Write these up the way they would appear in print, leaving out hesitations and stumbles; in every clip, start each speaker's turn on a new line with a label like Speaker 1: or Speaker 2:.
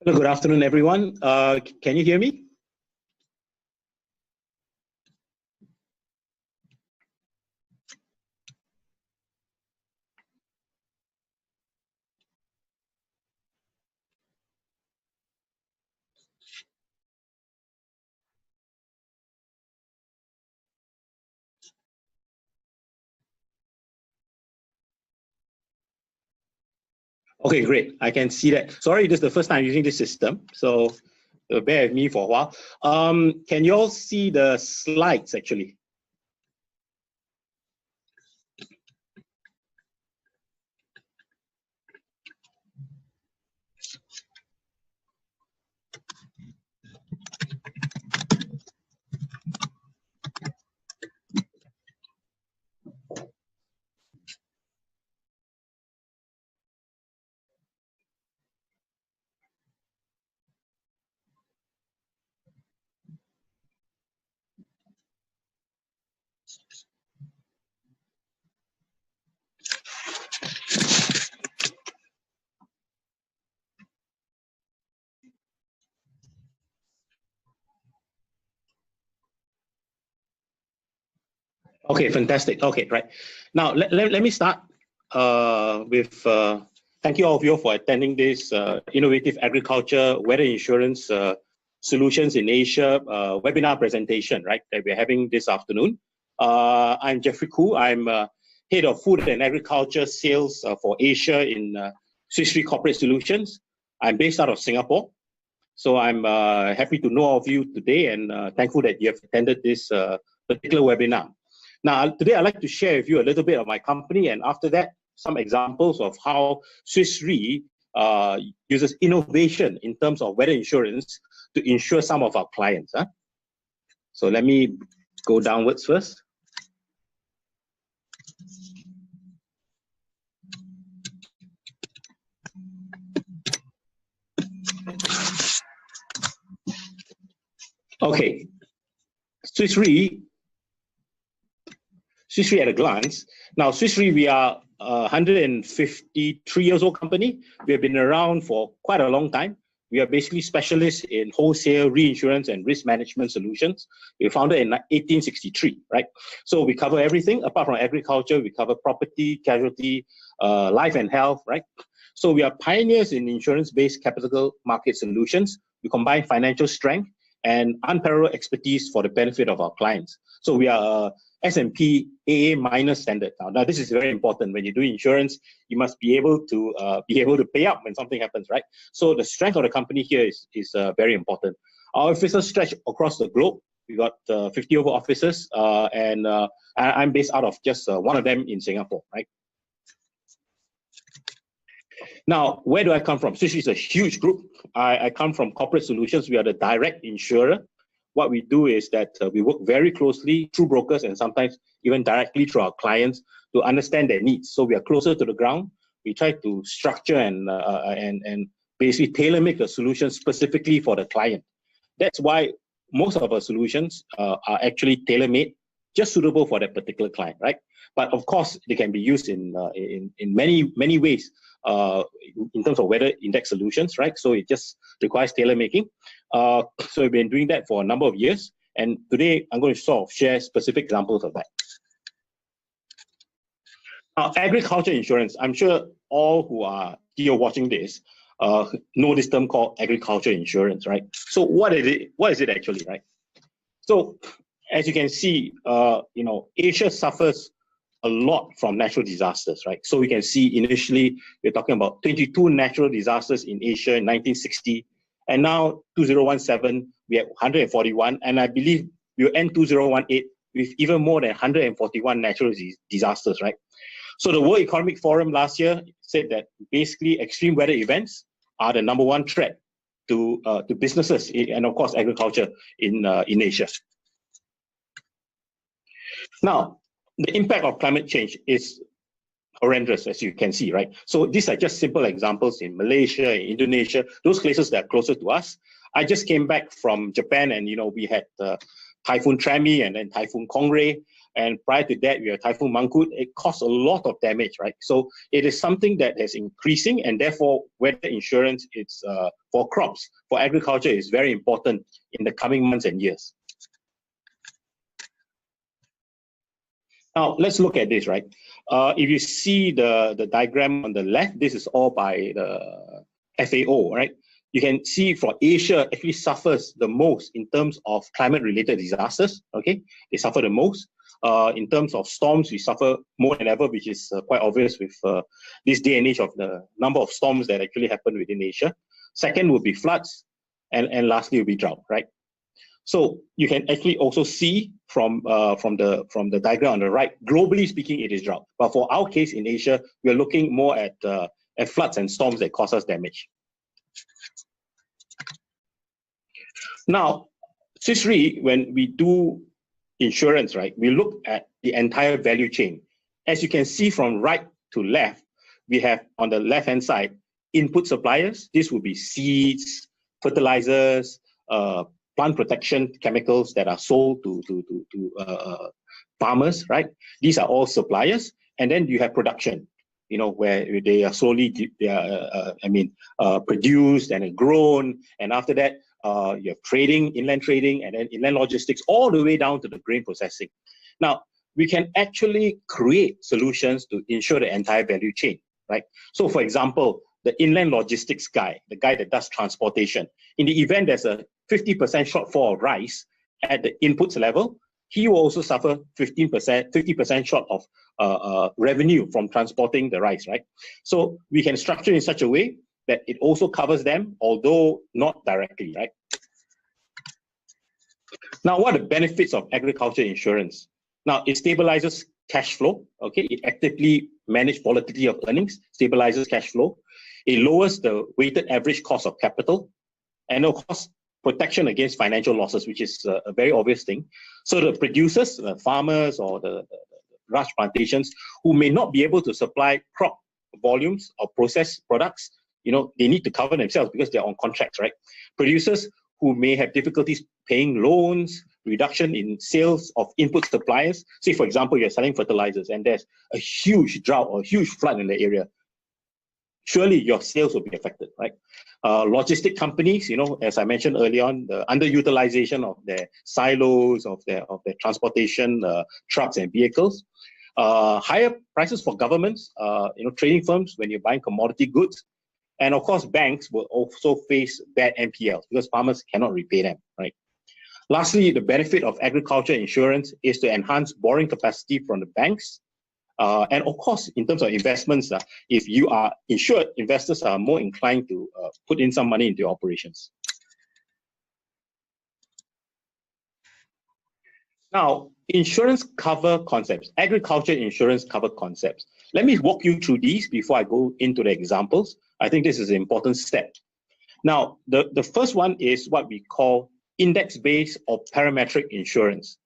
Speaker 1: Hello, good afternoon, everyone. Can you hear me? Okay, great. I can see that. Sorry, this is the first time using this system, so bear with me for a while. Can you all see the slides, actually? Okay, fantastic. Okay, right. Now, let me start with thank you all of you for attending this Innovative Agriculture Weather Insurance Solutions in Asia webinar presentation, right, that we're having this afternoon. I'm Jeffrey Koo. I'm Head of Food and Agriculture Sales for Asia in Swiss Re Corporate Solutions. I'm based out of Singapore. So I'm happy to know all of you today and thankful that you have attended this particular webinar. Now, today I'd like to share with you a little bit of my company, and after that, some examples of how Swiss Re uses innovation in terms of weather insurance to insure some of our clients. So let me go downwards first. Okay, Swiss Re at a glance. Now, Swiss Re, we are a 153 years old company. We have been around for quite a long time. We are basically specialists in wholesale reinsurance and risk management solutions. We were founded in 1863, right? So we cover everything apart from agriculture. We cover property, casualty, life and health, right? So we are pioneers in insurance-based capital market solutions. We combine financial strength and unparalleled expertise for the benefit of our clients. So we are S&P AA- standard. Now, this is very important. When you do insurance, you must be able to pay up when something happens, right? So the strength of the company here is very important. Our offices stretch across the globe. We got 50 over offices, and I'm based out of just one of them in Singapore, right? Now, where do I come from? Swiss Re is a huge group. I come from Corporate Solutions. We are the direct insurer. What we do is that we work very closely through brokers and sometimes even directly through our clients to understand their needs. So we are closer to the ground. We try to structure and basically tailor make a solution specifically for the client. That's why most of our solutions are actually tailor-made, just suitable for that particular client, right? But of course, they can be used in many ways in terms of weather index solutions, right? So it just requires tailor-making. So we've been doing that for a number of years, and today I'm going to sort of share specific examples of that. Agriculture insurance. I'm sure all who are here watching this know this term called agriculture insurance, right? So what is it? What is it actually, right? So as you can see, Asia suffers a lot from natural disasters, right? So we can see initially we're talking about 22 natural disasters in Asia in 1960, and now 2017 we have 141, and I believe we'll end 2018 with even more than 141 natural disasters, right? So the World Economic Forum last year said that basically extreme weather events are the #1 threat to businesses and of course agriculture in Asia. Now, the impact of climate change is horrendous, as you can see, right? So these are just simple examples in Malaysia, in Indonesia, those places that are closer to us. I just came back from Japan, and we had Typhoon Trami and then Typhoon Kongre. and prior to that, we have Typhoon Mangkut. It caused a lot of damage, right? So it is something that is increasing, and therefore, weather insurance, it's for crops, for agriculture, is very important in the coming months and years. Now, let's look at this, right? If you see the diagram on the left, this is all by the FAO, right? You can see for Asia actually suffers the most in terms of climate-related disasters, okay? They suffer the most. In terms of storms, we suffer more than ever, which is quite obvious with this day and age of the number of storms that actually happen within Asia. Second would be floods, and lastly will be drought, right? So you can actually also see from the diagram on the right, globally speaking, it is drought. But for our case in Asia, we're looking more at floods and storms that cause us damage. Now, Swiss Re, when we do insurance, right, we look at the entire value chain. As you can see from right to left, we have on the left-hand side, input suppliers. This would be seeds, fertilizers, plant protection chemicals that are sold to farmers, right? These are all suppliers. And then you have production, you know, where they are slowly, produced and grown. And after that, you have trading, inland trading, and then inland logistics, all the way down to the grain processing. Now, we can actually create solutions to ensure the entire value chain, right? So, for example, the inland logistics guy, the guy that does transportation, in the event there's a 50% shortfall of rice at the inputs level, he will also suffer 50% short of revenue from transporting the rice, right? So we can structure in such a way that it also covers them, although not directly, right? Now, what are the benefits of agriculture insurance? Now, it stabilizes cash flow, okay? It actively manages volatility of earnings, stabilizes cash flow. It lowers the weighted average cost of capital, and of course, protection against financial losses, which is a very obvious thing. So the producers, the farmers, or the large plantations who may not be able to supply crop volumes or processed products, you know, they need to cover themselves because they're on contracts, right? Producers who may have difficulties paying loans, reduction in sales of input suppliers. Say, for example, you're selling fertilizers and there's a huge drought or huge flood in the area. Surely your sales will be affected, right? Logistic companies, you know, as I mentioned earlier on, the underutilization of their silos, of their transportation trucks and vehicles. Higher prices for governments, you know, trading firms when you're buying commodity goods. And of course, banks will also face bad NPLs because farmers cannot repay them, right? Lastly, the benefit of agriculture insurance is to enhance borrowing capacity from the banks. And of course, in terms of investments, if you are insured, investors are more inclined to put in some money into your operations. Now, insurance cover concepts, agriculture insurance cover concepts. Let me walk you through these before I go into the examples. I think this is an important step. Now, the first one is what we call index-based or parametric insurance.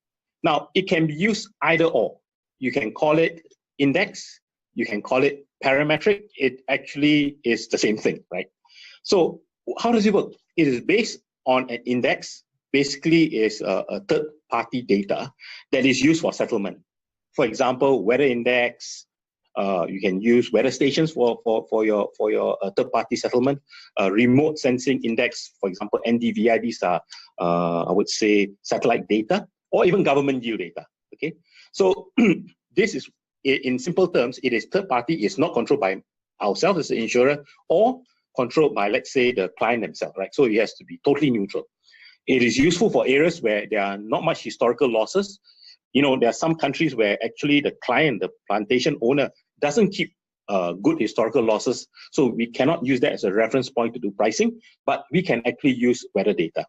Speaker 1: Now, it can be used either or. You can call it index, you can call it parametric. It actually is the same thing, right? So how does it work? It is based on an index, basically is a third-party data that is used for settlement. For example, weather index, you can use weather stations for your third-party settlement. Remote sensing index, for example, NDVI, these are, I would say, satellite data, or even government yield data, okay? So this is, in simple terms, it is third-party, it's not controlled by ourselves as an insurer, or controlled by, let's say, the client themselves, right? So it has to be totally neutral. It is useful for areas where there are not much historical losses. You know, there are some countries where actually the client, the plantation owner, doesn't keep good historical losses. So we cannot use that as a reference point to do pricing, but we can actually use weather data.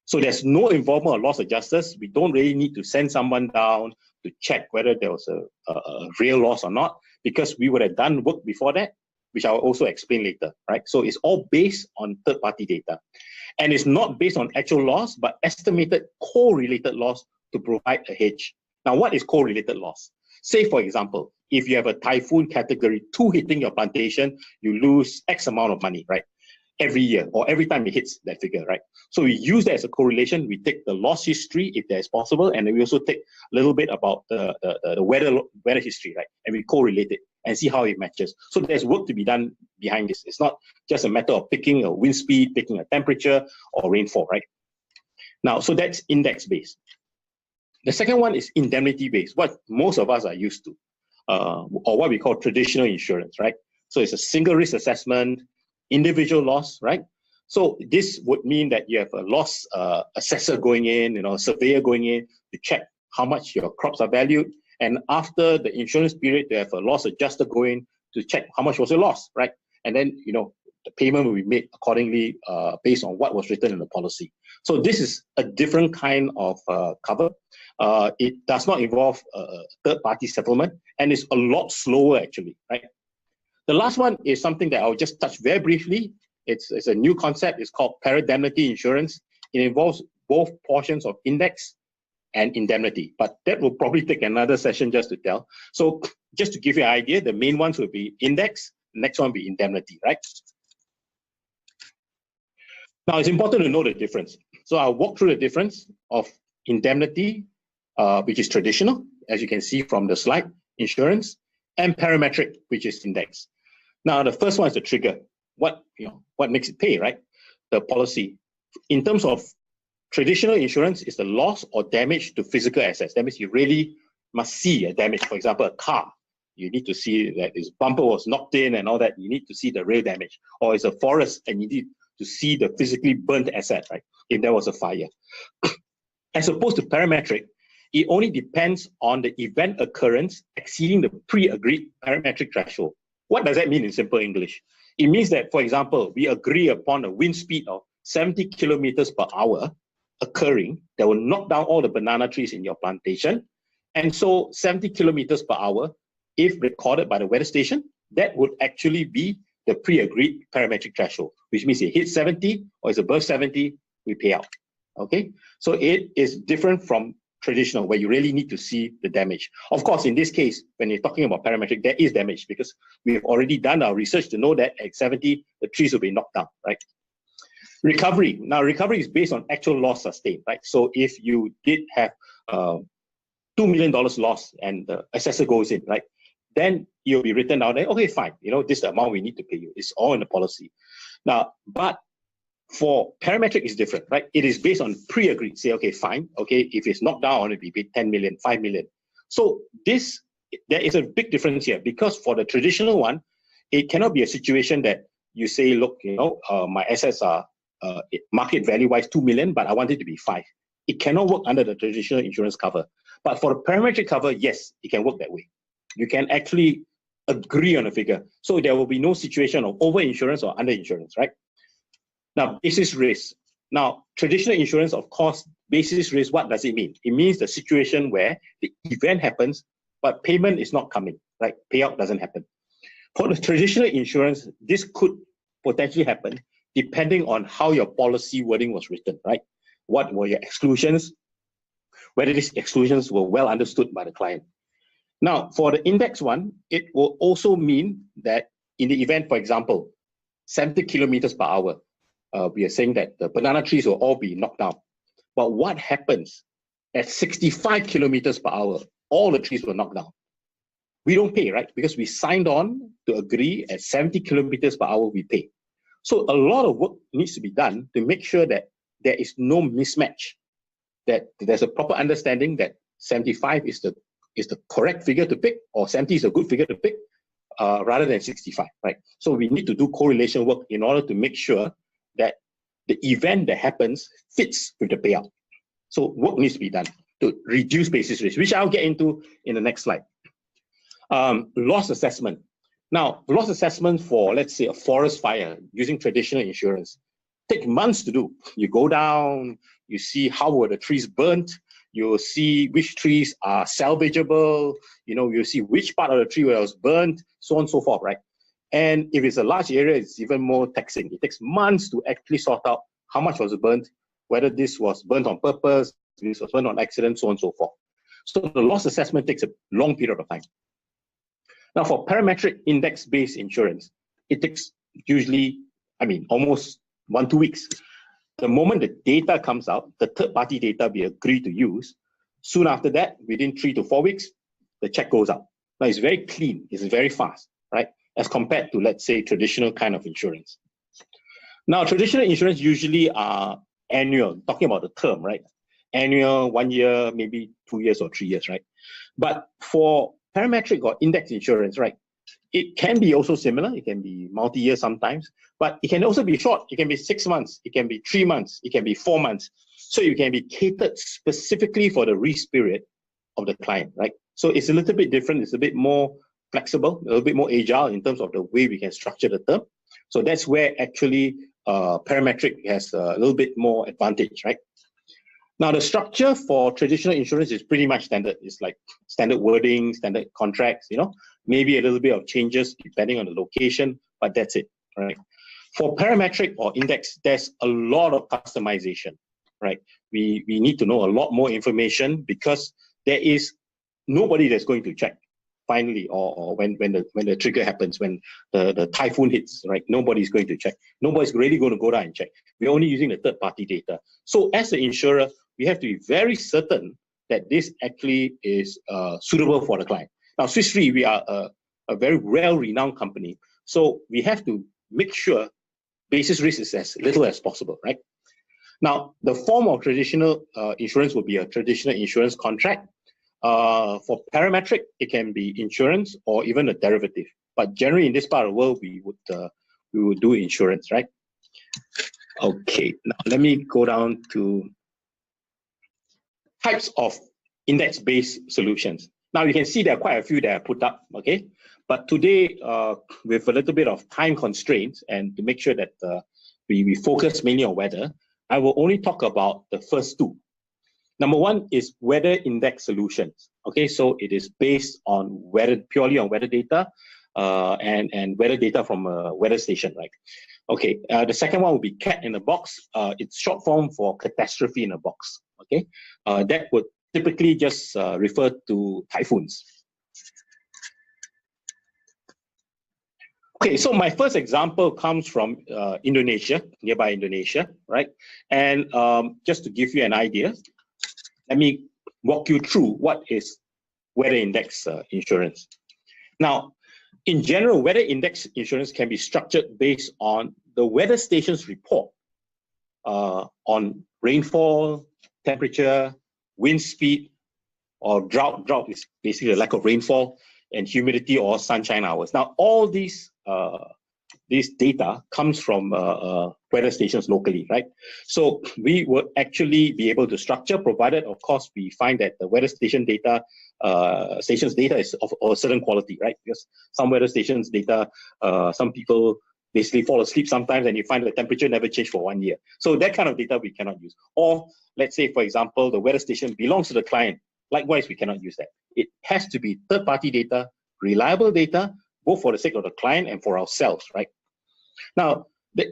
Speaker 1: So there's no involvement of loss adjusters. We don't really need to send someone down to check whether there was a real loss or not, because we would have done work before that, which I'll also explain later, right? So it's all based on third-party data. And it's not based on actual loss, but estimated correlated loss to provide a hedge. Now, what is correlated loss? Say, for example, if you have a typhoon category 2 hitting your plantation, you lose X amount of money, right? every year or every time it hits that figure, right? So we use that as a correlation. We take the loss history if that is possible, and then we also take a little bit about the weather history, right? And we correlate it and see how it matches. So there's work to be done behind this. It's not just a matter of picking a wind speed, picking a temperature or rainfall, right? Now, so that's index-based. The second one is indemnity-based, what most of us are used to, or what we call traditional insurance, right? So it's a single risk assessment, individual loss, right? So this would mean that you have a loss assessor going in, a surveyor going in to check how much your crops are valued. And after the insurance period, they have a loss adjuster going to check how much was your loss, right? And then, the payment will be made accordingly based on what was written in the policy. So this is a different kind of cover. It does not involve third-party settlement, and it's a lot slower actually, right? The last one is something that I'll just touch very briefly. It's a new concept. It's called parademnity insurance. It involves both portions of index and indemnity, but that will probably take another session just to tell. So just to give you an idea, the main ones will be index, the next one will be indemnity, right? Now, it's important to know the difference. So I'll walk through the difference of indemnity, which is traditional, as you can see from the slide, insurance, and parametric, which is index. Now, the first one is the trigger. What makes it pay, right? The policy. In terms of traditional insurance, is the loss or damage to physical assets. That means you really must see a damage. For example, a car. You need to see that its bumper was knocked in and all that. You need to see the real damage. Or it's a forest and you need to see the physically burnt asset, right? If there was a fire. As opposed to parametric, it only depends on the event occurrence exceeding the pre-agreed parametric threshold. What does that mean in simple English? It means that, for example, we agree upon a wind speed of 70 kilometers per hour occurring that will knock down all the banana trees in your plantation. And so 70 kilometers per hour, if recorded by the weather station, that would actually be the pre-agreed parametric threshold, which means it hits 70 or is above 70, we pay out. Okay, so it is different from traditional where you really need to see the damage. Of course, in this case, when you're talking about parametric, there is damage because we have already done our research to know that at 70, the trees will be knocked down, right? Recovery. Now, recovery is based on actual loss sustained, right? So if you did have $2 million loss and the assessor goes in, right? Then you'll be written down there, okay, fine, this is the amount we need to pay you. It's all in the policy. Now, but for parametric, it's different, right? It is based on pre-agreed. Say, okay, fine, okay, if it's knocked down, it'll be paid 10 million, 5 million. So there is a big difference here because for the traditional one, it cannot be a situation that you say, look, my assets are market value-wise 2 million, but I want it to be 5. It cannot work under the traditional insurance cover. But for the parametric cover, yes, it can work that way. You can actually agree on a figure. So there will be no situation of over-insurance or under-insurance, right? Now, basis risk. Now, traditional insurance, of course, basis risk, what does it mean? It means the situation where the event happens, but payment is not coming, right? Payout doesn't happen. For the traditional insurance, this could potentially happen depending on how your policy wording was written, right? What were your exclusions? Whether these exclusions were well understood by the client. Now, for the index one, it will also mean that in the event, for example, 70 kilometers per hour, we are saying that the banana trees will all be knocked down. But what happens at 65 kilometers per hour? All the trees were knocked down. We don't pay, right? Because we signed on to agree at 70 kilometers per hour, we pay. So a lot of work needs to be done to make sure that there is no mismatch, that there's a proper understanding that 75 is the correct figure to pick, or 70 is a good figure to pick, rather than 65, right? So we need to do correlation work in order to make sure that the event that happens fits with the payout. So work needs to be done to reduce basis risk, which I'll get into in the next slide. Loss assessment. Now, loss assessment for, let's say, a forest fire using traditional insurance take months to do. You go down, you see how were the trees burnt, you'll see which trees are salvageable, you'll see which part of the tree was burnt, so on and so forth, right? And if it's a large area, it's even more taxing. It takes months to actually sort out how much was burnt, whether this was burnt on purpose, this was burnt on accident, so on and so forth. So the loss assessment takes a long period of time. Now, for parametric index-based insurance, it takes usually, almost 1-2 weeks. The moment the data comes out, the third-party data we agree to use, soon after that, within 3 to 4 weeks, the check goes out. Now, it's very clean, it's very fast, right? As compared to, let's say, traditional kind of insurance. Now, traditional insurance usually are annual, talking about the term, right? Annual, 1 year, maybe 2 years or 3 years, right? But for parametric or index insurance, right, it can be also similar. It can be multi-year sometimes, but it can also be short. It can be 6 months. It can be 3 months. It can be 4 months. So you can be catered specifically for the risk period of the client, right? So it's a little bit different. It's a bit more flexible, a little bit more agile in terms of the way we can structure the term. So that's where actually parametric has a little bit more advantage, right? Now, the structure for traditional insurance is pretty much standard. It's like standard wording, standard contracts, maybe a little bit of changes depending on the location, but that's it, right? For parametric or index, there's a lot of customization, right? We need to know a lot more information because there is nobody that's going to check finally, or when the trigger happens, when the typhoon hits, right? Nobody's going to check. Nobody's really going to go down and check. We're only using the third-party data. So as the insurer, we have to be very certain that this actually is suitable for the client. Now, Swiss Re, we are a very well-renowned company. So we have to make sure basis risk is as little as possible, right? Now, the form of traditional insurance will be a traditional insurance contract. For parametric, it can be insurance or even a derivative. But generally, in this part of the world, we would do insurance, right? Okay, now let me go down to types of index-based solutions. Now, you can see there are quite a few that I put up, okay? But today, with a little bit of time constraints and to make sure that we focus mainly on weather, I will only talk about the first two. Number one is weather index solutions. Okay, so it is based on weather, purely on weather data and weather data from a weather station, right? Okay, the second one will be CAT in a box. It's short form for catastrophe in a box. Okay, that would typically just refer to typhoons. Okay, so my first example comes from Indonesia, nearby Indonesia, right? And just to give you an idea, let me walk you through what is weather index insurance. Now, in general, weather index insurance can be structured based on the weather station's report on rainfall, temperature, wind speed, or drought. Drought is basically a lack of rainfall, and humidity or sunshine hours. Now, all these data comes from weather stations locally, right? So we would actually be able to structure, provided, of course, we find that the weather station data, stations data is of a certain quality, right? Because some weather stations data, some people basically fall asleep sometimes and you find the temperature never changed for 1 year. So that kind of data we cannot use. Or let's say, for example, the weather station belongs to the client. Likewise, we cannot use that. It has to be third-party data, reliable data, both for the sake of the client and for ourselves, right? Now,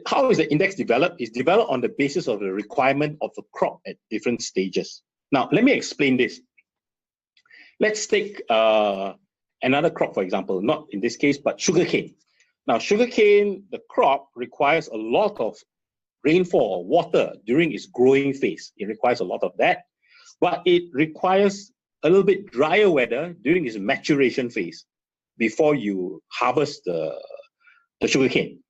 Speaker 1: how is the index developed? It's developed on the basis of the requirement of the crop at different stages. Now, let me explain this. Let's take another crop, for example, not in this case, but sugarcane. Now, sugarcane, the crop requires a lot of rainfall or water during its growing phase. It requires a lot of that, but it requires a little bit drier weather during its maturation phase before you harvest the sugarcane.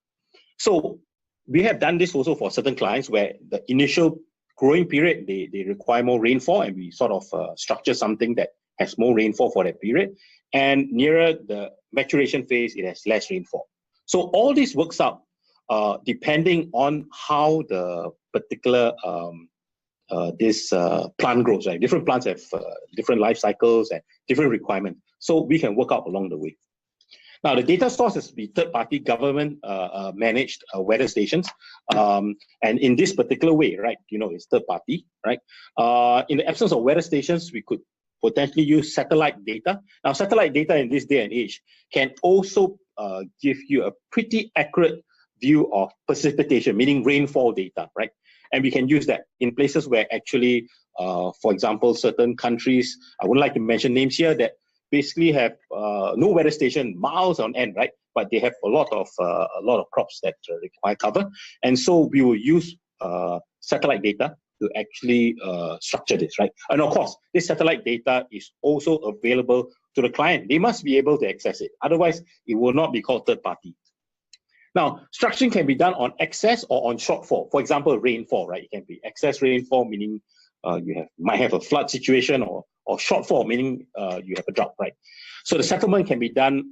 Speaker 1: So we have done this also for certain clients where the initial growing period, they require more rainfall, and we sort of structure something that has more rainfall for that period. And nearer the maturation phase, it has less rainfall. So all this works out depending on how the particular plant grows, right? Different plants have different life cycles and different requirements. So we can work out along the way. Now, the data source has to be third-party government managed weather stations. And in this particular way, right, it's third-party, right? In the absence of weather stations, we could potentially use satellite data. Now, satellite data in this day and age can also give you a pretty accurate view of precipitation, meaning rainfall data, right? And we can use that in places where actually, for example, certain countries, I wouldn't like to mention names here, that basically have no weather station miles on end, right? but they have a lot of crops that require cover, and so we will use satellite data to actually structure this, right? And of course, this satellite data is also available to the client. They must be able to access it. Otherwise, it will not be called third party. Now, structuring can be done on excess or on shortfall. For example, rainfall, right? It can be excess rainfall, meaning you might have a flood situation, or shortfall, meaning you have a drought, right? So the settlement can be done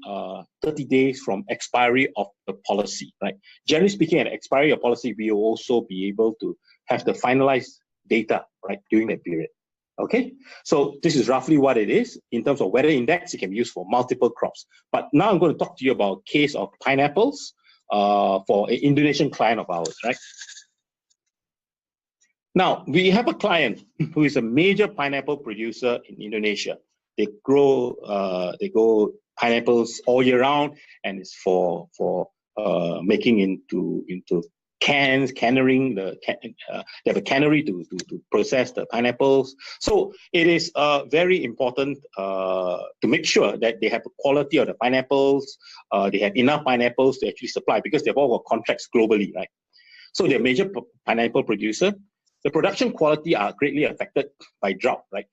Speaker 1: 30 days from expiry of the policy, right? Generally speaking, at expiry of policy, we will also be able to have the finalized data, right, during that period. Okay, so this is roughly what it is. In terms of weather index, it can be used for multiple crops. But now I'm going to talk to you about a case of pineapples for an Indonesian client of ours, right? Now, we have a client who is a major pineapple producer in Indonesia. They grow pineapples all year round, and it's for making into cans, cannerying. They have a cannery to process the pineapples. So it is very important to make sure that they have the quality of the pineapples. They have enough pineapples to actually supply, because they've all got contracts globally, right? So they're a major pineapple producer. The production quality are greatly affected by drought, right,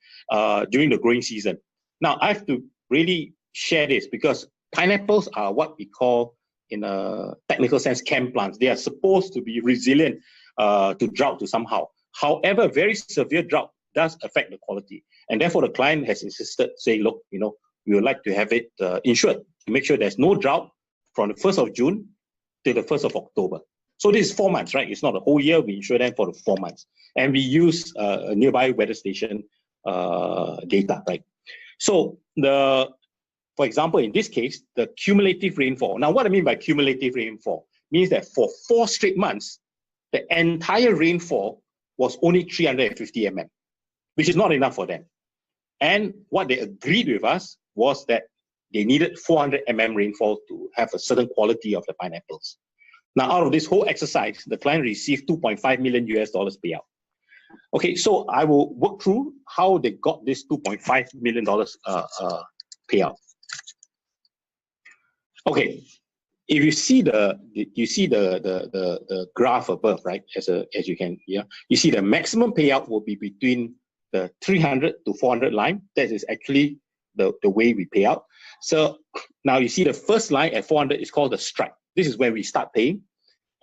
Speaker 1: during the growing season. Now, I have to really share this, because pineapples are what we call, in a technical sense, chem plants. They are supposed to be resilient to drought to somehow. However, very severe drought does affect the quality. And therefore, the client has insisted, say, look, we would like to have it insured to make sure there's no drought from the 1st of June to the 1st of October. So this is 4 months, right? It's not a whole year. We insure them for the 4 months. And we use a nearby weather station data, right? So for example, in this case, the cumulative rainfall. Now, what I mean by cumulative rainfall means that for 4 straight months, the entire rainfall was only 350 mm, which is not enough for them. And what they agreed with us was that they needed 400 mm rainfall to have a certain quality of the pineapples. Now, out of this whole exercise, the client received $2.5 million payout. Okay, so I will work through how they got this $2.5 million payout. Okay, if you see the graph above, right? As you can, yeah, you see the maximum payout will be between the 300 to 400 line. That is actually the way we pay out. So now you see the first line at 400 is called the strike. This is when we start paying,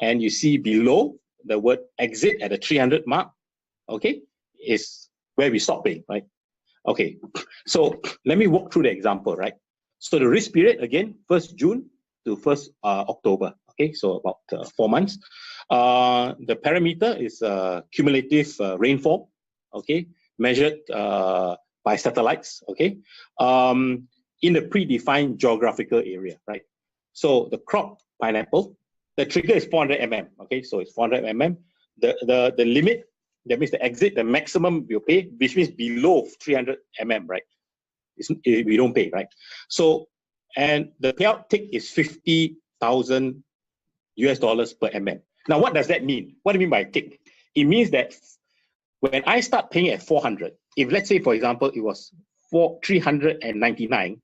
Speaker 1: and you see below the word exit at the 300 mark. Okay, is where we stop paying, right? Okay, so let me walk through the example, right? So the risk period, again, 1st June to 1st October. Okay, so about 4 months. The parameter is cumulative rainfall, okay, measured by satellites, okay, in the predefined geographical area, right? So the crop pineapple, the trigger is 400 mm, okay, so it's 400 mm. The limit, that means the exit, the maximum we'll pay, which means below 300 mm, right? We don't pay, right? So, and the payout tick is $50,000 per mm. Now, what does that mean? What do you mean by tick? It means that when I start paying at 400, if let's say, for example, it was 399,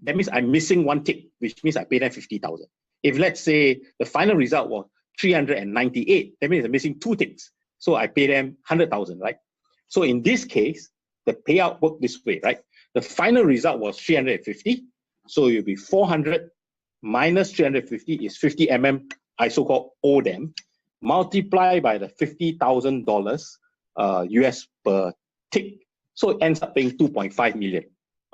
Speaker 1: that means I'm missing 1 tick, which means I pay them 50,000. If let's say the final result was 398, that means I'm missing 2 ticks. So I pay them 100,000, right? So in this case, the payout worked this way, right? The final result was 350. So it'll be 400 minus 350 is 50 mm, I so-called owe them, multiply by the $50,000 US per tick. So it ends up paying 2.5 million,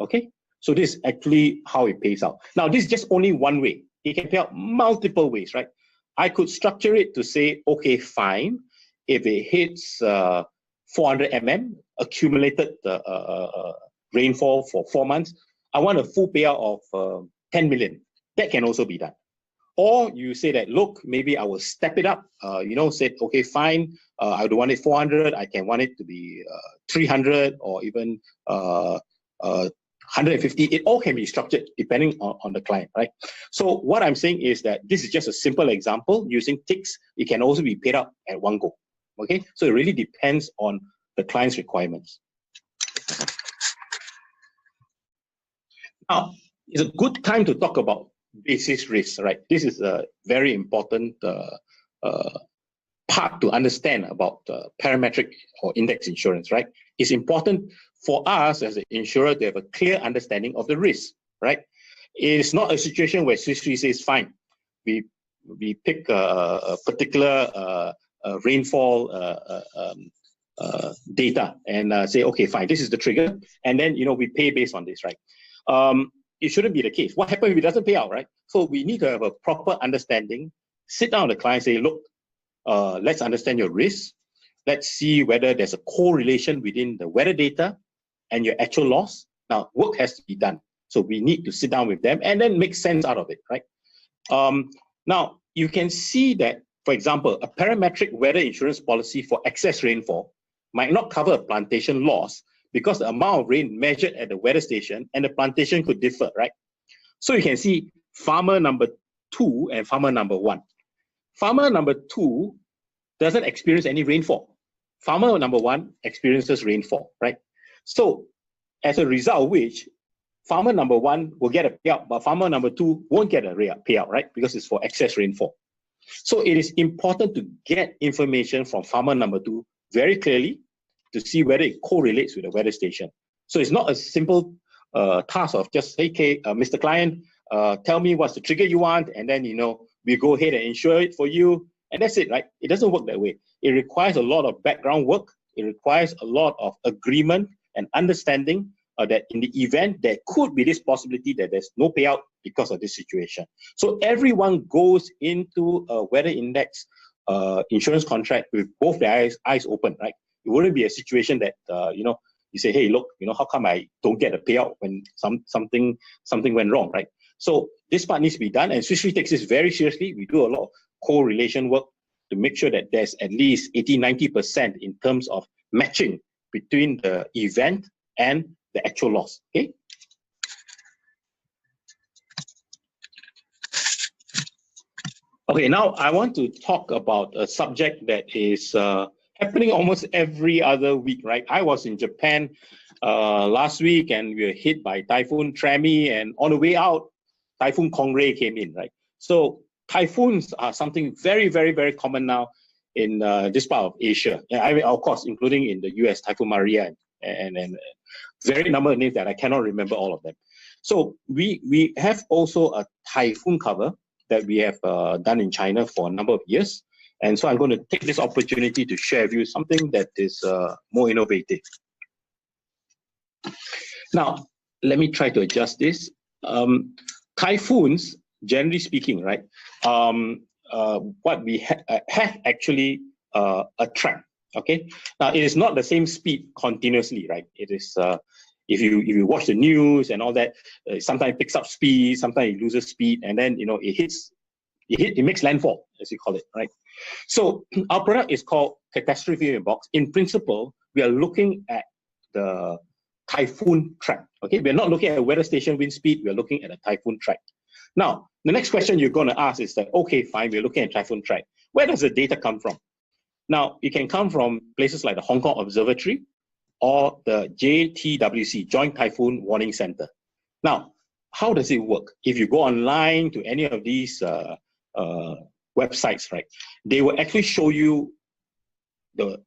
Speaker 1: okay? So this is actually how it pays out. Now, this is just only one way. It can pay out multiple ways, right? I could structure it to say, okay, fine. If it hits 400 mm accumulated rainfall for 4 months, I want a full payout of 10 million. That can also be done. Or you say that, look, maybe I will step it up, said, okay, fine, I don't want it 400, I can want it to be 300 or even 150. It all can be structured depending on the client, right? So what I'm saying is that this is just a simple example using ticks. It can also be paid up at one go, okay? So it really depends on the client's requirements. Now, it's a good time to talk about basis risk, right? This is a very important part to understand about parametric or index insurance, right? It's important for us as an insurer to have a clear understanding of the risk, right? It's not a situation where Swiss Re says, fine, we pick a particular rainfall data and say, okay, fine, this is the trigger, and then we pay based on this, right? It shouldn't be the case. What happens if it doesn't pay out, right? So we need to have a proper understanding, sit down with the client, say, look, let's understand your risk. Let's see whether there's a correlation within the weather data and your actual loss. Now, work has to be done. So we need to sit down with them and then make sense out of it, right? Now, you can see that, for example, a parametric weather insurance policy for excess rainfall might not cover a plantation loss because the amount of rain measured at the weather station and the plantation could differ, right? So you can see farmer number 2 and farmer number 1. Farmer number 2 doesn't experience any rainfall. Farmer number 1 experiences rainfall, right? So as a result of which, farmer number 1 will get a payout, but farmer number 2 won't get a payout, right? Because it's for excess rainfall. So it is important to get information from farmer number 2 very clearly to see whether it correlates with the weather station. So it's not a simple task of just, hey, Mr. Client, tell me what's the trigger you want, and then, we go ahead and insure it for you, and that's it, right? It doesn't work that way. It requires a lot of background work. It requires a lot of agreement and understanding that in the event there could be this possibility that there's no payout because of this situation. So everyone goes into a weather index insurance contract with both their eyes open, right? It wouldn't be a situation that, you say, hey, look, how come I don't get a payout when something went wrong, right? So this part needs to be done, and Swiss Re takes this very seriously. We do a lot of correlation work to make sure that there's at least 80-90% in terms of matching between the event and the actual loss, okay? Okay, now I want to talk about a subject that is happening almost every other week, right? I was in Japan last week and we were hit by Typhoon Trami, and on the way out, Typhoon Kongray came in, right? So typhoons are something very, very, very common now in this part of Asia. I mean, of course, including in the US, Typhoon Maria and very number of names that I cannot remember all of them. So we have also a typhoon cover that we have done in China for a number of years. And so I'm going to take this opportunity to share with you something that is more innovative. Now, let me try to adjust this. Typhoons, generally speaking, right, what we have actually a track, okay? Now, it is not the same speed continuously, right? It is, if you watch the news and all that, sometimes it picks up speed, sometimes it loses speed, and then, it makes landfall, as you call it, right? So our product is called Catastrophe Box. In principle, we are looking at the typhoon track, okay? We're not looking at a weather station wind speed, we're looking at a typhoon track. Now, the next question you're going to ask is that, okay, fine, we're looking at typhoon track. Where does the data come from? Now, it can come from places like the Hong Kong Observatory or the JTWC, Joint Typhoon Warning Center. Now, how does it work? If you go online to any of these websites, right, they will actually show you the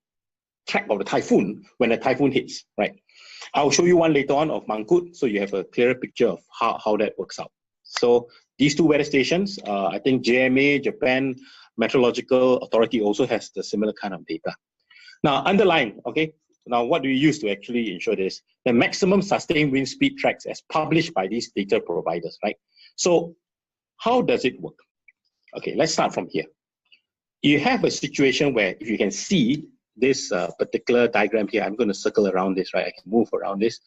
Speaker 1: track of the typhoon when the typhoon hits, right? I'll show you one later on of Mangkut, so you have a clearer picture of how that works out. So these two weather stations, I think JMA, Japan Meteorological Authority, also has the similar kind of data. Now, underlying, okay, now what do we use to actually ensure this? The maximum sustained wind speed tracks as published by these data providers, right? So how does it work? Okay, let's start from here. You have a situation where, if you can see this particular diagram here, I'm going to circle around this, right? I can move around this.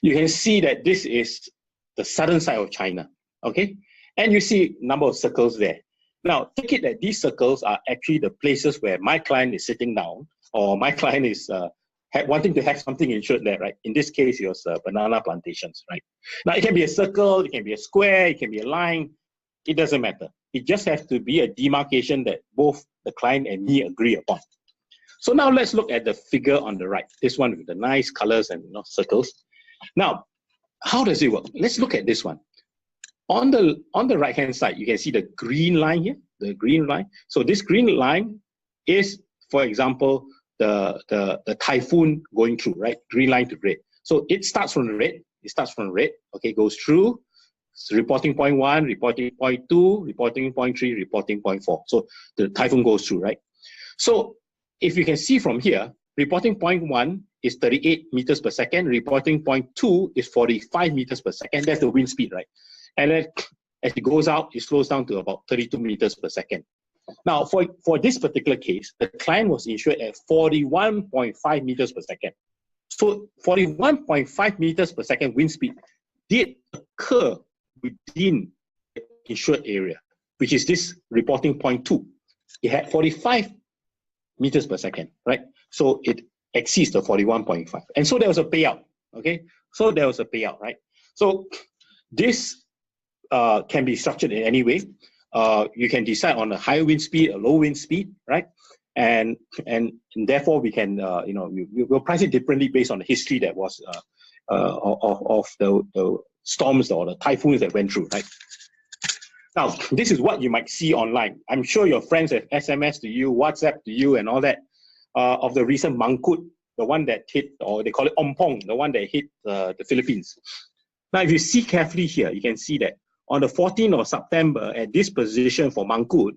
Speaker 1: You can see that this is the southern side of China, okay? And you see a number of circles there. Now, take it that these circles are actually the places where my client is sitting down, or my client is wanting to have something insured there, right? In this case, it was banana plantations, right? Now, it can be a circle, it can be a square, it can be a line. It doesn't matter. It just has to be a demarcation that both the client and me agree upon. So now let's look at the figure on the right, this one with the nice colors and circles. Now, how does it work? Let's look at this one. On the right hand side, you can see the green line here, the green line. So this green line is, for example, the typhoon going through, right? Green line to red. So it starts from the red. It starts from red. Okay, goes through. So reporting point 1, reporting point 2, reporting point 3, reporting point 4. So the typhoon goes through, right? So if you can see from here, reporting point 1 is 38 meters per second. Reporting point 2 is 45 meters per second. That's the wind speed, right? And then as it goes out, it slows down to about 32 meters per second. Now, for this particular case, the client was insured at 41.5 meters per second. So 41.5 meters per second wind speed did occur within the insured area, which is this reporting point 2. It had 45 meters per second, right? So it exceeds the 41.5. And so there was a payout, okay? So there was a payout, right? So this can be structured in any way. You can decide on a high wind speed, a low wind speed, right? And therefore we can, we'll price it differently based on the history that was of the storms or the typhoons that went through, right? Now, this is what you might see online. I'm sure your friends have SMS to you, WhatsApp to you and all that, of the recent Mangkut, the one that hit, or they call it Ompong, the one that hit the Philippines. Now, if you see carefully here, you can see that on the 14th of September, at this position for Mangkut,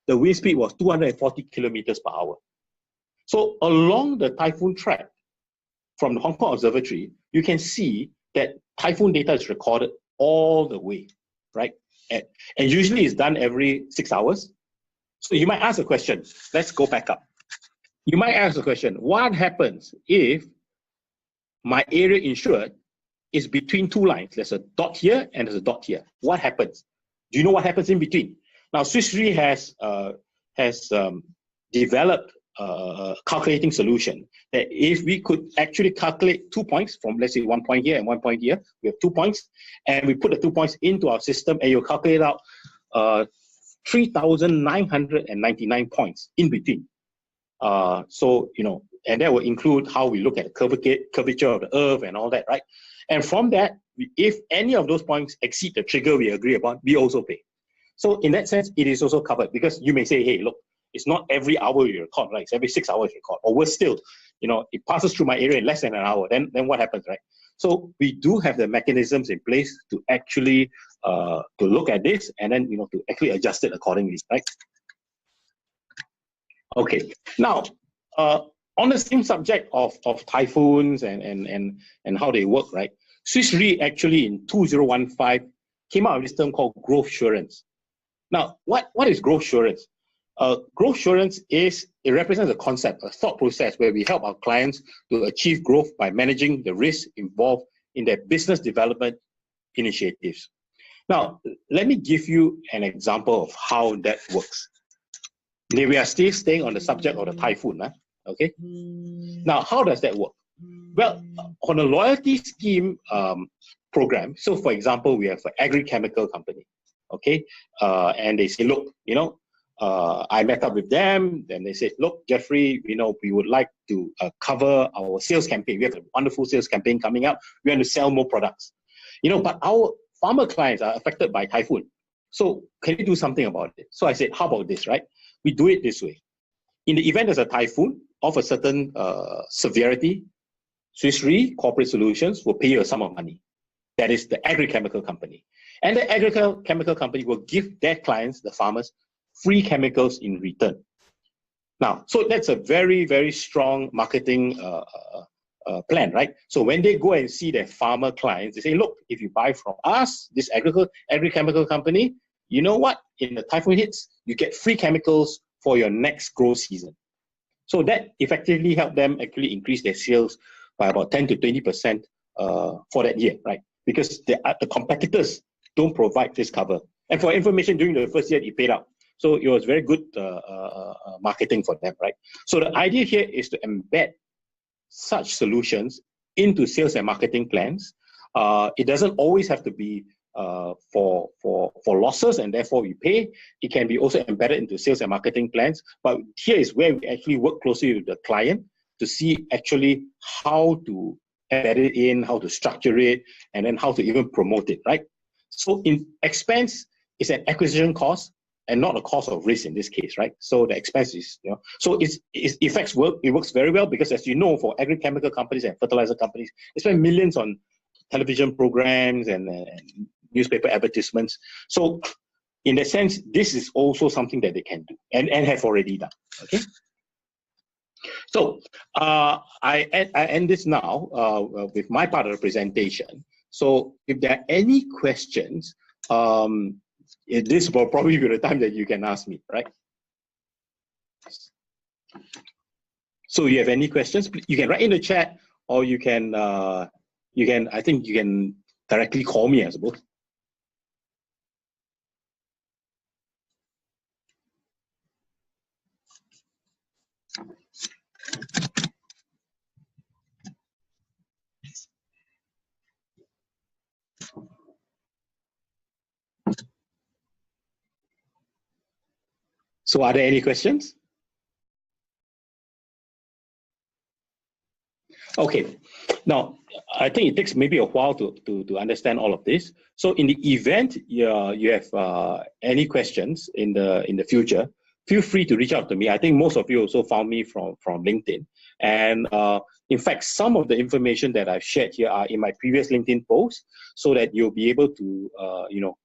Speaker 1: the wind speed was 240 kilometers per hour. So along the typhoon track from the Hong Kong Observatory, you can see that typhoon data is recorded all the way, right? And usually it's done every 6 hours. So you might ask a question. Let's go back up. You might ask the question, what happens if my area insured is between two lines? There's a dot here and there's a dot here. What happens? Do you know what happens in between? Now, Swiss Re has developed a calculating solution that if we could actually calculate 2 points from, let's say, 1 point here and 1 point here, we have 2 points, and we put the 2 points into our system, and you'll calculate out 3,999 points in between. So, and that will include how we look at the curvature of the Earth and all that, right? And from that, if any of those points exceed the trigger we agree upon, we also pay. So in that sense, it is also covered, because you may say, hey, look, it's not every hour you record, right? It's every 6 hours you record. Or worse still, it passes through my area in less than an hour. Then what happens, right? So we do have the mechanisms in place to actually to look at this and then to actually adjust it accordingly, right? Okay. Now, on the same subject of typhoons and how they work, right? Swiss Re actually in 2015 came out with this term called growth assurance. Now, what is growth assurance? Growth assurance it represents a concept, a thought process where we help our clients to achieve growth by managing the risks involved in their business development initiatives. Now, let me give you an example of how that works. We are still staying on the subject of the typhoon, okay? Now, how does that work? Well, on a loyalty scheme program, so for example, we have an agri-chemical company, okay? And they say, look, I met up with them, and they said, look, Jeffrey, we would like to cover our sales campaign. We have a wonderful sales campaign coming up. We want to sell more products. But our farmer clients are affected by typhoon. So can you do something about it? So I said, how about this, right? We do it this way. In the event there's a typhoon of a certain severity, Swiss Re Corporate Solutions will pay you a sum of money. That is the agri-chemical company. And the agri-chemical company will give their clients, the farmers, free chemicals in return. Now, so that's a very, very strong marketing plan, right? So when they go and see their farmer clients, they say, look, if you buy from us, this agri-chemical company, you know what? In the typhoon hits, you get free chemicals for your next growth season. So that effectively helped them actually increase their sales by about 10 to 20% for that year, right? Because the competitors don't provide this cover. And for information, during the first year, it paid out. So it was very good marketing for them, right? So the idea here is to embed such solutions into sales and marketing plans. It doesn't always have to be for losses and therefore we pay. It can be also embedded into sales and marketing plans. But here is where we actually work closely with the client to see actually how to embed it in, how to structure it, and then how to even promote it, right? So in expense is an acquisition cost and not a cost of risk in this case, right? So the expense is, so it works very well because, as you know, for agrochemical companies and fertilizer companies, they spend millions on television programs and newspaper advertisements. So in that sense, this is also something that they can do and have already done, okay? So I end this now with my part of the presentation. So if there are any questions, this will probably be the time that you can ask me, right? So you have any questions, you can write in the chat, or I think you can directly call me, I suppose. So are there any questions? Okay, now I think it takes maybe a while to understand all of this. So in the event you have any questions in the future, feel free to reach out to me. I think most of you also found me from LinkedIn. And in fact, some of the information that I've shared here are in my previous LinkedIn posts, so that you'll be able to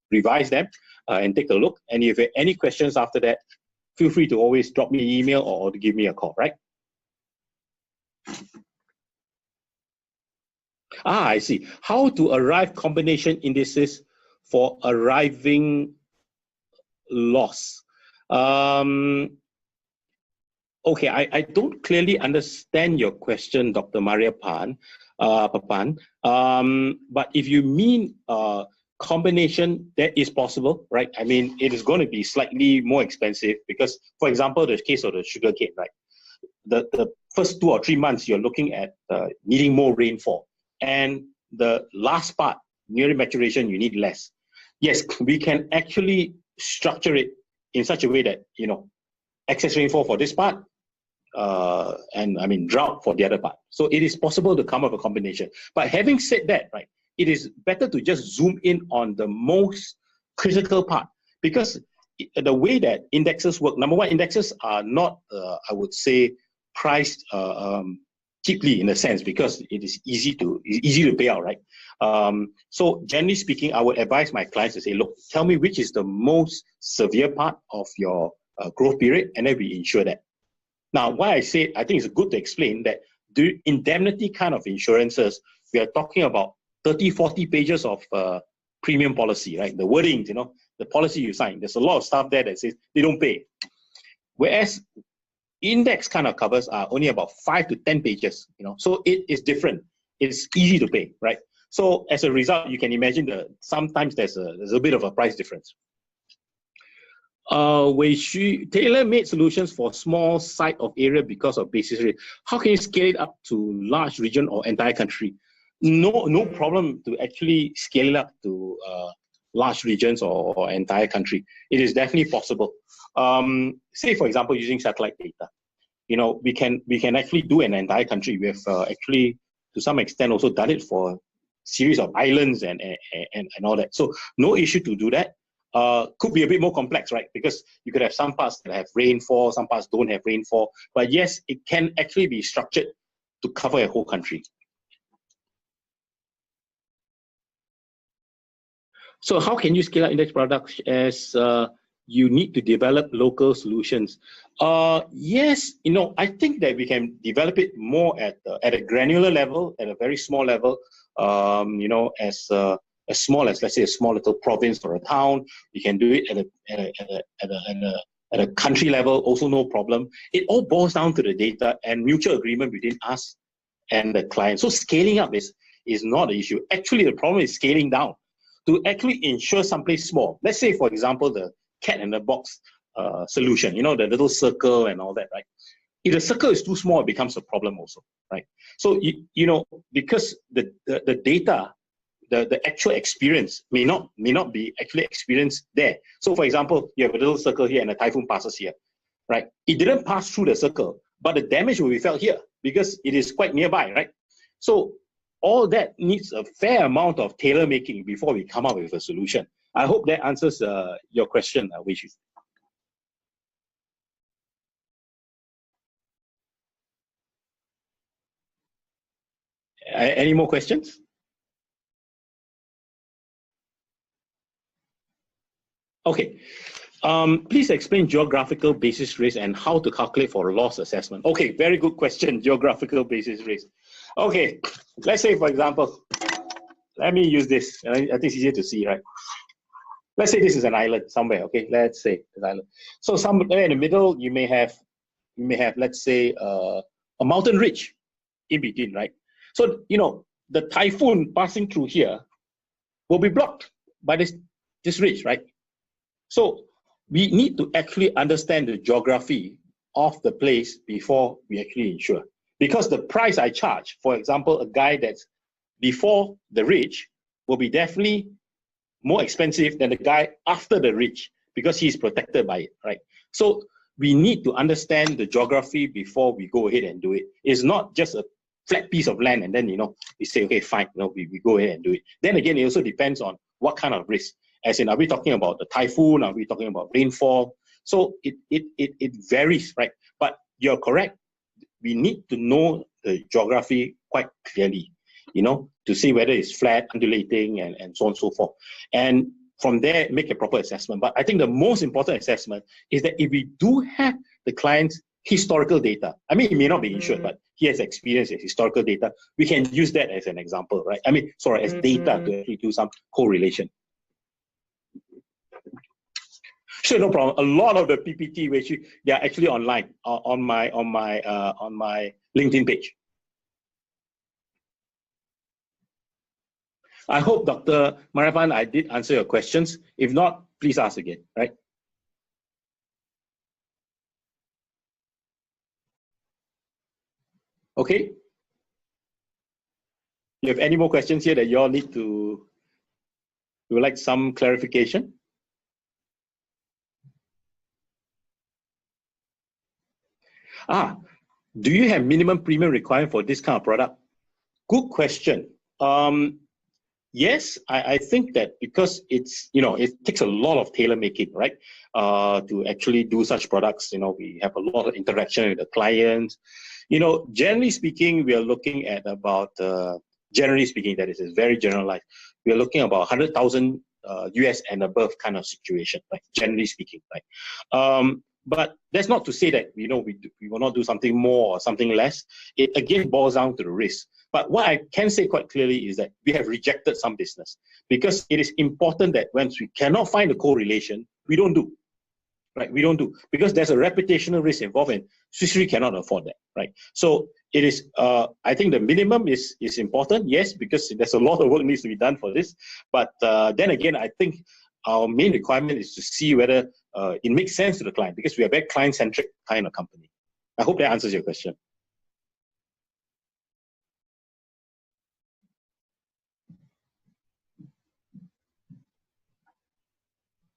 Speaker 1: revise them and take a look. And if you have any questions after that, feel free to always drop me an email or to give me a call, right? I see. How to arrive combination indices for arriving loss. Okay, I don't clearly understand your question, Dr. Maria Papan. But if you mean combination, that is possible, right? I mean, it is going to be slightly more expensive because, for example, the case of the sugarcane, right? The first 2 or 3 months, you're looking at needing more rainfall. And the last part, nearing maturation, you need less. Yes, we can actually structure it in such a way that, excess rainfall for this part, and I mean drought for the other part. So it is possible to come up with a combination. But having said that, right, it is better to just zoom in on the most critical part, because the way that indexes work, number one, indexes are not, I would say, priced cheaply in a sense, because it is easy to pay out, right? So generally speaking, I would advise my clients to say, look, tell me which is the most severe part of your growth period, and then we insure that. Now, why I say I think it's good to explain that the indemnity kind of insurances, we are talking about 30, 40 pages of premium policy, right? The wordings, the policy you sign. There's a lot of stuff there that says they don't pay. Whereas index kind of covers are only about 5 to 10 pages, so it is different. It's easy to pay, right? So as a result, you can imagine that sometimes there's a bit of a price difference. Tailor-made solutions for small site of area because of basis rate. How can you scale it up to large region or entire country? No problem to actually scale it up to large regions or entire country. It is definitely possible. Say, for example, using satellite data, we can actually do an entire country. We have actually, to some extent, also done it for a series of islands and all that. So no issue to do that. Could be a bit more complex, right? Because you could have some parts that have rainfall, some parts don't have rainfall. But yes, it can actually be structured to cover a whole country. So how can you scale up index products as you need to develop local solutions? Yes, I think that we can develop it more at a granular level, at a very small level, as small as, let's say, a small little province or a town. You can do it at a country level, also no problem. It all boils down to the data and mutual agreement between us and the client. So scaling up is not an issue. Actually, the problem is scaling down. To actually insure someplace small, let's say, for example, the cat in the box solution, the little circle and all that, right? If the circle is too small, it becomes a problem also, right? So, because the data, the actual experience may not be actually experienced there. So, for example, you have a little circle here and a typhoon passes here, right? It didn't pass through the circle, but the damage will be felt here because it is quite nearby, right? So all that needs a fair amount of tailor making before we come up with a solution. I hope that answers your question, Wishu. Any more questions? Okay. Please explain geographical basis risk and how to calculate for loss assessment. Okay, very good question, geographical basis risk. Okay, let's say, for example, let me use this. I think it's easier to see, right? Let's say this is an island somewhere, okay? Let's say an island. So somewhere in the middle, you may have, let's say, a mountain ridge in between, right? So, the typhoon passing through here will be blocked by this ridge, right? So we need to actually understand the geography of the place before we actually insure. Because the price I charge, for example, a guy that's before the ridge will be definitely more expensive than the guy after the ridge because he's protected by it, right? So we need to understand the geography before we go ahead and do it. It's not just a flat piece of land and then, we say, okay, fine, we go ahead and do it. Then again, it also depends on what kind of risk. As in, are we talking about the typhoon? Are we talking about rainfall? So it varies, right? But you're correct. We need to know the geography quite clearly, to see whether it's flat, undulating, and so on and so forth. And from there, make a proper assessment. But I think the most important assessment is that if we do have the client's historical data, I mean, it may not be insured, but he has experience as historical data, we can use that as an example, right? As data to actually do some correlation. Sure, no problem. A lot of the PPT, which they are actually online on my LinkedIn page. I hope, Dr. Marapan, I did answer your questions. If not, please ask again, right? Okay. You have any more questions here that you all need to, you would like some clarification? Do you have minimum premium requirement for this kind of product? Good question. Yes, I think that because it's, it takes a lot of tailor making, right? To actually do such products, we have a lot of interaction with the clients. Generally speaking, we are looking at about, generally speaking, that is very generalized. We are looking at about 100,000 US and above kind of situation, right? Generally speaking, right? But that's not to say that, we will not do something more or something less. It again boils down to the risk. But what I can say quite clearly is that we have rejected some business because it is important that once we cannot find a correlation, we don't do, right? We don't do because there's a reputational risk involved and Swiss Re cannot afford that, right? So it is, I think the minimum is important, yes, because there's a lot of work needs to be done for this. But then again, I think our main requirement is to see whether it makes sense to the client because we are a very client-centric kind of company. I hope that answers your question.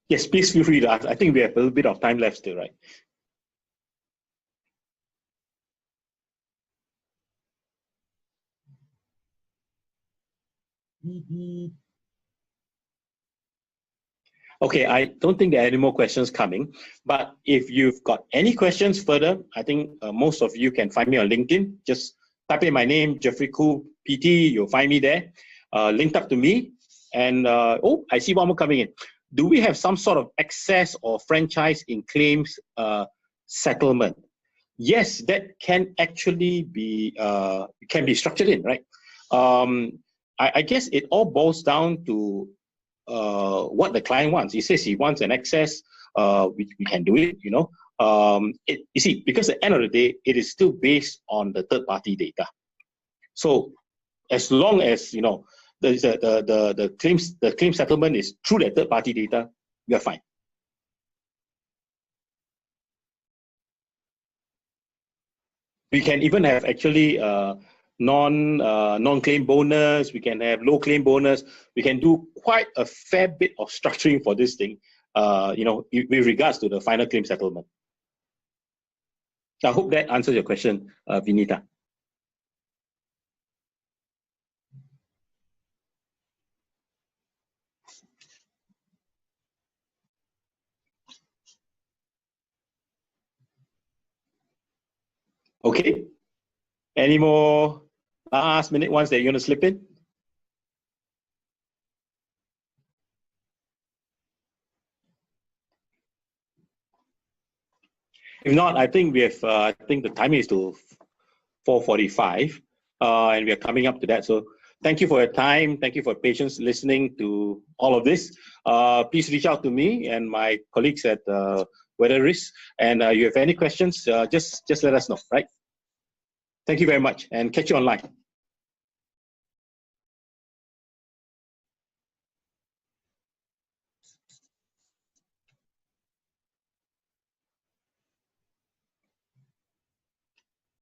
Speaker 1: Yes, please feel free to ask. I think we have a little bit of time left still, right? Okay, I don't think there are any more questions coming, but if you've got any questions further, I think most of you can find me on LinkedIn. Just type in my name, Jeffrey Koo, PT, you'll find me there, linked up to me. And I see one more coming in. Do we have some sort of access or franchise in claims settlement? Yes, that can actually be structured in, right? I guess it all boils down to what the client wants. He says he wants an access, we can do it, you see, because at the end of the day, it is still based on the third-party data. So as long as, the claim settlement is through the third-party data, we are fine. We can even have actually non-claim bonus. We can have low claim bonus. We can do quite a fair bit of structuring for this thing, with regards to the final claim settlement. I hope that answers your question, Vinita. Okay. Any more last minute ones that you're going to slip in? If not, I think we have. I think the timing is to 4:45, and we are coming up to that. So thank you for your time. Thank you for patience listening to all of this. Please reach out to me and my colleagues at WRMS, and you have any questions, just let us know. Right. Thank you very much, and catch you online.